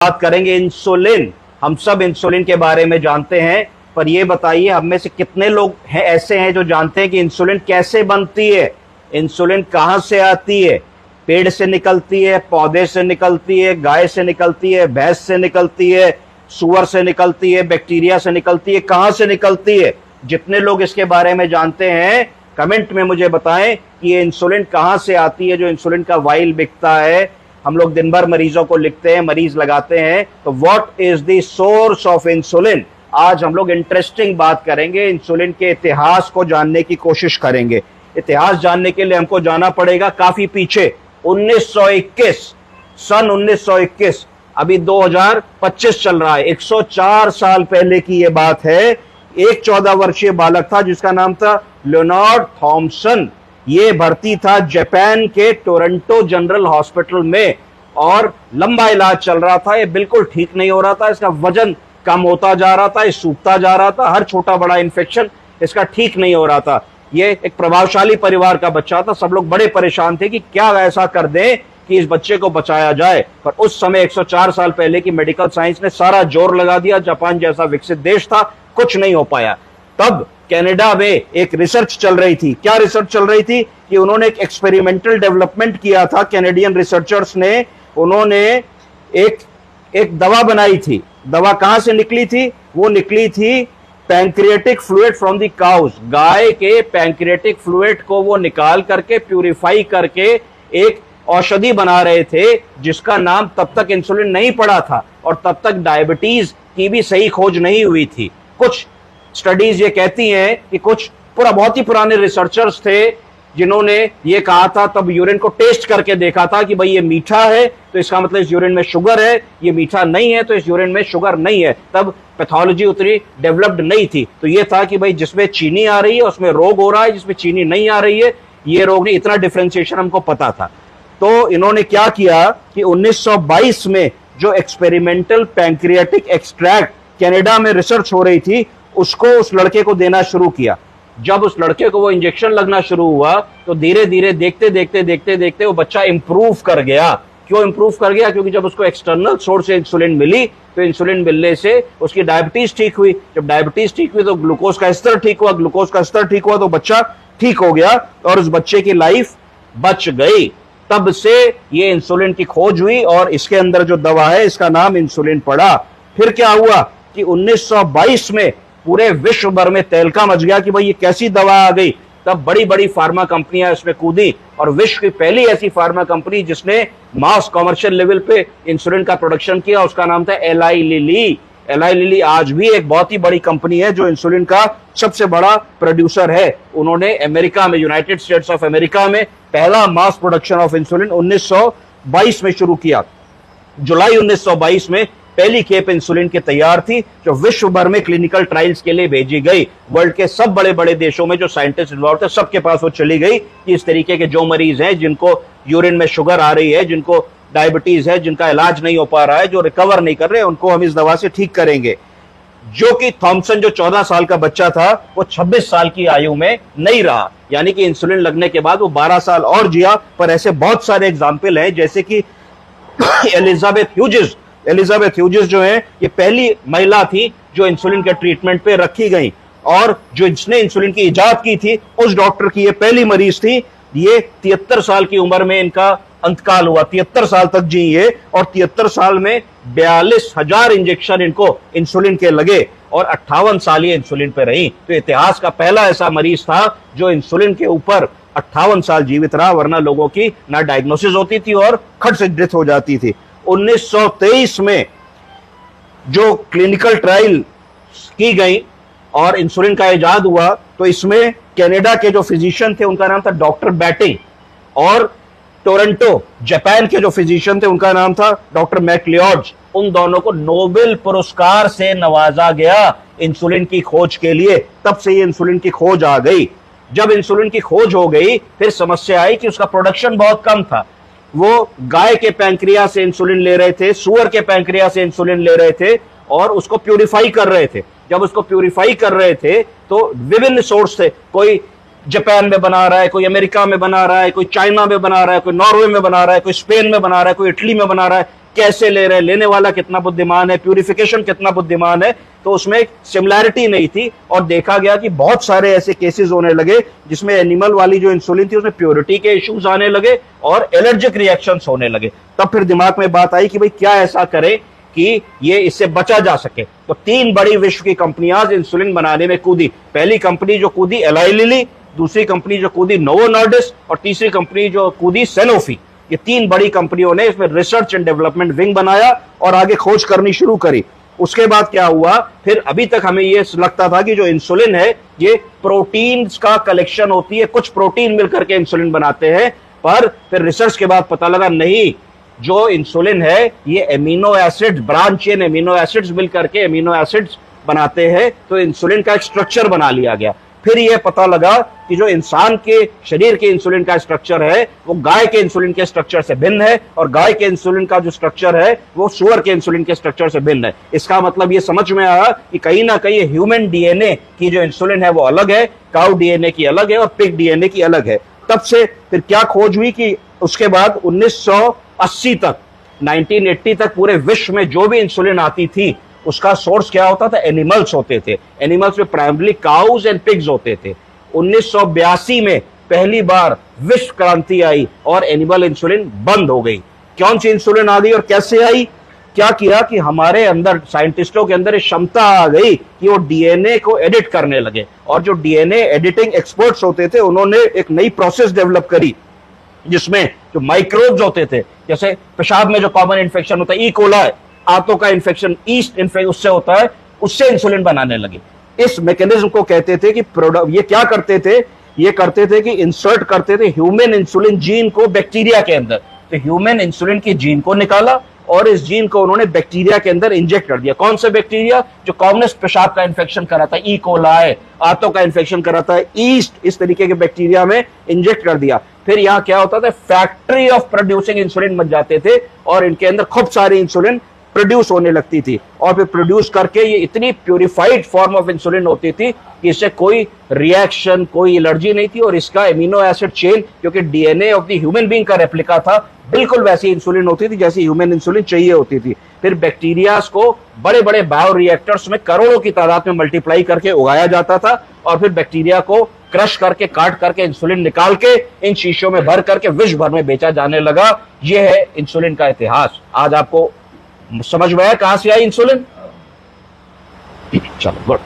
बात करेंगे इंसुलिन। हम सब इंसुलिन के बारे में जानते हैं, पर ये बताइए हम में से कितने लोग हैं ऐसे हैं जो जानते हैं कि इंसुलिन कैसे बनती है, इंसुलिन कहां से आती है? पेड़ से निकलती है, पौधे से निकलती है, गाय से निकलती है, भैंस से निकलती है, सूअर से निकलती है, बैक्टीरिया से निकलती है, कहां से निकलती है? जितने लोग इसके बारे में जानते हैं कमेंट में मुझे बताएं कि ये इंसुलिन कहां से आती है। जो इंसुलिन का वाइल बिकता है, हम लोग दिन भर मरीजों को लिखते हैं, मरीज लगाते हैं, तो what is the source of insulin? आज हम लोग इंटरेस्टिंग बात करेंगे, इंसुलिन के इतिहास को जानने की कोशिश करेंगे। इतिहास जानने के लिए हमको जाना पड़ेगा काफी पीछे, 1921, सन 1921, अभी 2025 चल रहा है, 104 साल पहले की यह बात है। एक 14 वर्षीय बालक था जिसका नाम था लियोनार्ड थॉमसन। ये भर्ती था जापान के टोरंटो जनरल हॉस्पिटल में और लंबा इलाज चल रहा था। ये बिल्कुल ठीक नहीं हो रहा था, इसका वजन कम होता जा रहा था, ये सूखता जा रहा था, हर छोटा बड़ा इन्फेक्शन इसका ठीक नहीं हो रहा था। ये एक प्रभावशाली परिवार का बच्चा था, सब लोग बड़े परेशान थे कि क्या ऐसा कर दें कि इस बच्चे को बचाया जाए। पर उस समय 104 साल पहले की मेडिकल साइंस ने सारा जोर लगा दिया, जापान जैसा विकसित देश था, कुछ नहीं हो पाया। तब कनाडा में एक रिसर्च चल रही थी। क्या रिसर्च चल रही थी कि उन्होंने एक एक्सपेरिमेंटल डेवलपमेंट किया था, कैनेडियन रिसर्चर्स ने। उन्होंने एक दवा बनाई थी। दवा कहां से निकली थी? वो निकली थी pancreatic fluid from the cows. गाय के पैंक्रियाटिक फ्लूइड को वो निकाल करके प्यूरिफाई करके एक औषधि बना रहे थे जिसका नाम तब तक इंसुलिन नहीं पड़ा था और तब तक डायबिटीज की भी सही खोज नहीं हुई थी। कुछ स्टडीज ये कहती हैं कि कुछ बहुत ही पुराने रिसर्चर्स थे जिन्होंने ये कहा था, तब यूरिन को टेस्ट करके देखा था कि भाई ये मीठा है तो इसका मतलब इस यूरिन में शुगर है, ये मीठा नहीं है तो इस यूरिन में शुगर नहीं है। तब पैथोलॉजी उतनी डेवलप्ड नहीं थी, तो ये था कि भाई जिसमें चीनी आ रही है उसमें रोग हो रहा है, जिसमें चीनी नहीं आ रही है ये रोग नहीं। इतना डिफरेंशिएशन हमको पता था। तो इन्होंने क्या किया कि 1922 में जो एक्सपेरिमेंटल पैंक्रियाटिक एक्सट्रैक्ट कनाडा में रिसर्च हो रही थी उसको उस लड़के को देना शुरू किया। जब उस लड़के को वो इंजेक्शन लगना शुरू हुआ तो धीरे धीरे देखते देखते वो बच्चा इंप्रूव कर गया। क्यों इंप्रूव कर गया? क्योंकि जब उसको एक्सटर्नल सोर्स से इंसुलिन मिली तो इंसुलिन मिलने से उसकी डायबिटीज ठीक हुई। जब डायबिटीज ठीक हुई तो ग्लूकोज का स्तर ठीक हुआ, ग्लूकोज का स्तर ठीक हुआ तो बच्चा ठीक हो गया और उस बच्चे की लाइफ बच गई। तब से ये इंसुलिन की खोज हुई और इसके अंदर जो दवा है इसका नाम इंसुलिन पड़ा। फिर क्या हुआ कि 1922 में पूरे विश्व भर में तहलका मच गया कि भाई ये कैसी दवा आ गई। तब बड़ी बड़ी फार्मा कंपनियां इसमें कूदी और विश्व की पहली ऐसी फार्मा कंपनी जिसने मास कमर्शियल लेवल पे इंसुलिन का प्रोडक्शन किया उसका नाम था एलाई लिली। एलाई लिली आज भी एक बहुत ही बड़ी कंपनी है जो इंसुलिन का सबसे बड़ा प्रोड्यूसर है। उन्होंने अमेरिका में, यूनाइटेड स्टेट्स ऑफ अमेरिका में पहला मास प्रोडक्शन ऑफ इंसुलिन 1922 में शुरू किया। जुलाई 1922 में पहली खेप इंसुलिन की तैयार थी जो विश्व भर में क्लिनिकल ट्रायल्स के लिए भेजी गई। वर्ल्ड के सब बड़े बड़े देशों में जो साइंटिस्ट इन्वॉल्व थे सबके पास वो चली गई कि इस तरीके के जो मरीज हैं जिनको यूरिन में शुगर आ रही है, जिनको डायबिटीज है, जिनका इलाज नहीं हो पा रहा है, जो रिकवर नहीं कर रहे, उनको हम इस दवा से ठीक करेंगे। जो कि थॉमसन जो 14 साल का बच्चा था वो 26 साल की आयु में नहीं रहा, यानी कि इंसुलिन लगने के बाद वो 12 साल और जिया। पर ऐसे बहुत सारे एग्जाम्पल हैं जैसे कि एलिजाबेथ ह्यूजेस जो है ये पहली महिला थी जो इंसुलिन के ट्रीटमेंट पे रखी गई और जो जिसने इंसुलिन की इजाद की थी उस डॉक्टर की ये पहली मरीज थी। ये 73 साल की उम्र में इनका अंतकाल हुआ। 73 साल तक जी ये और 73 साल में 42,000 इंजेक्शन इनको इंसुलिन के लगे और 58 साल ये इंसुलिन पे रही। तो इतिहास का पहला ऐसा मरीज था जो इंसुलिन के ऊपर 58 साल जीवित रहा, वरना लोगों की ना डायग्नोसिस होती थी और खट से डेथ हो जाती थी। 1923 में जो क्लिनिकल ट्रायल की गई और इंसुलिन का इजाद हुआ तो इसमें कनाडा के जो फिजिशियन थे उनका नाम था डॉक्टर बैटिंग और टोरंटो जापान के जो फिजिशियन थे उनका नाम था डॉक्टर मैकलियोड्स। उन दोनों को नोबेल पुरस्कार से नवाजा गया इंसुलिन की खोज के लिए। तब से ये इंसुलिन की खोज आ गई। जब इंसुलिन की खोज हो गई फिर समस्या आई कि उसका प्रोडक्शन बहुत कम था। वो गाय के पैंक्रिया से इंसुलिन ले रहे थे, सुअर के पैंक्रिया से इंसुलिन ले रहे थे और उसको प्यूरिफाई कर रहे थे। जब उसको प्यूरिफाई कर रहे थे तो विभिन्न सोर्स थे, कोई जापान में बना रहा है, कोई अमेरिका में बना रहा है, कोई चाइना में बना रहा है, कोई नॉर्वे में बना रहा है, कोई स्पेन में बना रहा है, कोई इटली में बना रहा है। कैसे ले रहे हैं, लेने वाला कितना बुद्धिमान है, प्यूरिफिकेशन कितना बुद्धिमान है, तो उसमें एक सिमिलैरिटी नहीं थी। और देखा गया कि बहुत सारे ऐसे केसेस होने लगे जिसमें एनिमल वाली जो इंसुलिन थी उसमें प्योरिटी के इश्यूज आने लगे और एलर्जिक रिएक्शंस होने लगे। तब फिर दिमाग में बात आई कि भाई क्या ऐसा करें कि ये इससे बचा जा सके। तो 3 बड़ी विश्व की कंपनियां इंसुलिन बनाने में कूदी। पहली कंपनी जो कूदी एलाई लिली, दूसरी कंपनी जो कूदी नोवो नॉर्डिस्क और तीसरी कंपनी जो कूदी सैनोफी। ये 3 बड़ी कंपनियों ने इसमें रिसर्च एंड डेवलपमेंट विंग बनाया और आगे खोज करनी शुरू करी। उसके बाद क्या हुआ, फिर अभी तक हमें ये लगता था कि जो इंसुलिन है ये प्रोटीन्स का कलेक्शन होती है, कुछ प्रोटीन मिलकर के इंसुलिन बनाते हैं। पर फिर रिसर्च के बाद पता लगा नहीं, जो इंसुलिन है ये amino acid, branch chain amino acids मिलकर के एमिनो एसिड्स बनाते हैं। तो इंसुलिन का एक स्ट्रक्चर बना लिया गया। फिर यह पता लगा कि जो इंसान के शरीर के इंसुलिन का स्ट्रक्चर है वो गाय के इंसुलिन के स्ट्रक्चर से भिन्न है, और गाय के इंसुलिन का जो स्ट्रक्चर है वो सुअर के इंसुलिन के स्ट्रक्चर से भिन्न है। इसका मतलब ये समझ में आया कि कहीं ना कहीं ह्यूमन डीएनए की जो इंसुलिन है वो अलग है, काउ डीएनए की अलग है और पिग डीएनए की अलग है। तब से फिर क्या खोज हुई कि उसके बाद 1980 तक, 1980 तक पूरे विश्व में जो भी इंसुलिन आती थी उसका सोर्स क्या होता था, एनिमल्स होते थे। एनिमल्स में प्राइमरी काउज एंड पिग्स होते थे। 1982 में पहली बार विश्व क्रांति आई और एनिमल इंसुलिन बंद हो गई। कौन सी इंसुलिन आ गई और कैसे आई? क्या किया कि हमारे अंदर, साइंटिस्टों के अंदर क्षमता आ गई कि वो डीएनए को एडिट करने लगे, और जो डीएनए एडिटिंग एक्सपर्ट्स होते थे उन्होंने एक नई प्रोसेस डेवलप करी जिसमें जो माइक्रोब्स होते थे, जैसे पेशाब में जो कॉमन इन्फेक्शन होता है, ई कोलाई, आंतों का इन्फेक्शन, ईस्ट इन्फेक्शन उससे होता है, उससे इंसुलिन बनाने लगे। इस मैकेनिज्म को कहते थे कि ये क्या करते थे, ये करते थे कि इंसर्ट करते थे ह्यूमन इंसुलिन जीन को बैक्टीरिया के अंदर। तो ह्यूमन इंसुलिन की जीन को निकाला और इस जीन को उन्होंने बैक्टीरिया के अंदर इंजेक्ट कर दिया। कौन सा बैक्टीरिया? जो कॉमनेस्ट पेशाब का इन्फेक्शन कराता है, ई कोलाई, आंतों का इन्फेक्शन कराता है, ईस्ट, इस तरीके के बैक्टीरिया में इंजेक्ट कर दिया। फिर यहां क्या होता था, फैक्ट्री ऑफ प्रोड्यूसिंग इंसुलिन बन जाते थे और इनके अंदर खूब सारी इंसुलिन प्रोड्यूस होने लगती थी। और फिर प्रोड्यूस करके ये इतनी प्यूरिफाइड फॉर्म ऑफ इंसुलिन होती थी कि इससे कोई रिएक्शन, कोई एलर्जी नहीं थी, और इसका एमिनो एसिड चेन, क्योंकि DNA of the human being का रेप्लिका था, बिल्कुल वैसी इंसुलिन होती थी जैसी ह्यूमन इंसुलिन चाहिए होती थी। फिर बैक्टीरियाज को बड़े बड़े बायो रिएक्टर्स में करोड़ों की तादाद में मल्टीप्लाई करके उगाया जाता था, और फिर बैक्टीरिया को क्रश करके, काट करके इंसुलिन निकाल के इन शीशों में भर करके विश्व भर में बेचा जाने लगा। यह है इंसुलिन का इतिहास। आज आपको समझ में आया कहां से आई इंसुलिन? चलो गुड।